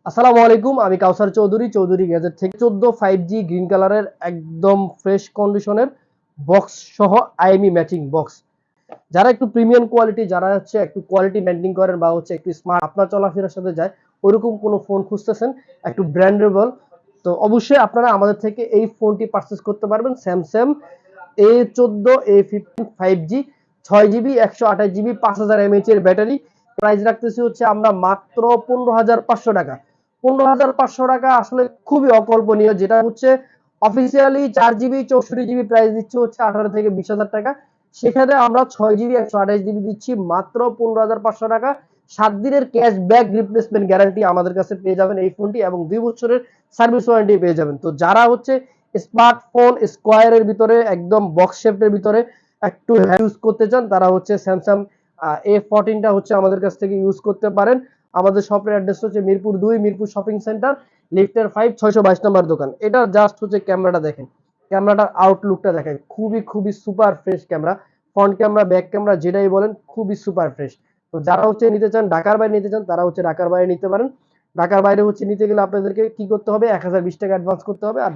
আসসালামু আলাইকুম, আমি কাউসার চৌধুরী চৌধুরী গ্যাজেট থেকে 14 5G গ্রিন কালারের একদম ফ্রেশ কন্ডিশনের বক্স সহ আইএমই ম্যাচিং বক্স। যারা একটু প্রিমিয়াম কোয়ালিটি, যারা হচ্ছে একটু কোয়ালিটি মেনটেন করেন বা হচ্ছে একটু স্মার্ট আপনার চলাফেরার সাথে যায়, ওইরকম কোনো ফোন খুঁজতেছেন একটু ব্র্যান্ডেবল, তো অবশ্যই আপনারা আমাদের থেকে এই ফোনটি পারচেস করতে পারবেন। Samsung A14 A15 5G 6GB 128GB 5000 mAh এর ব্যাটারি। প্রাইস রাখতেছি হচ্ছে আমরা মাত্র 15,500 টাকা। 15,500 টাকা আসলে খুবই অকল্পনীয়, যেটা হচ্ছে অফিসিয়ালি 4GB 64GB প্রাইস দিচ্ছে হচ্ছে 18 থেকে 20,000 টাকা। সেখানে আমরা 6GB 128GB দিচ্ছি মাত্র 15,500 টাকা। 7 দিনের ক্যাশব্যাক রিপ্লেসমেন্ট গ্যারান্টি আমাদের কাছে পেয়ে যাবেন এই ফোনটি, এবং 2 বছরের সার্ভিস ওয়ারেন্টি পেয়ে যাবেন। তো যারা হচ্ছে স্মার্টফোন স্কোয়ারের ভিতরে একদম বক্স শেপের ভিতরে একটু ইউজ করতে চান, তারা হচ্ছে স্যামসাং A14টা হচ্ছে আমাদের কাছ থেকে ইউজ করতে পারেন। আমাদের শপের অ্যাড্রেস হচ্ছে মিরপুর 2, মিরপুর শপিং সেন্টার, লিফটের 5, 622 নম্বর দোকান। এটা জাস্ট হচ্ছে ক্যামেরাটা দেখেন, ক্যামেরাটার আউটলুকটা দেখেন, খুবই খুবই super fresh camera. Front camera, back camera যেটাই বলেন খুবই সুপার ফ্রেশ। তো যারা হচ্ছে নিতে চান, ঢাকার বাইরে নিতে চান, তারা হচ্ছে ঢাকার বাইরে নিতে পারেন। ঢাকার বাইরে হচ্ছে নিতে গেলে আপনাদেরকে কি করতে হবে, 1020 টাকা অ্যাডভান্স করতে হবে। আর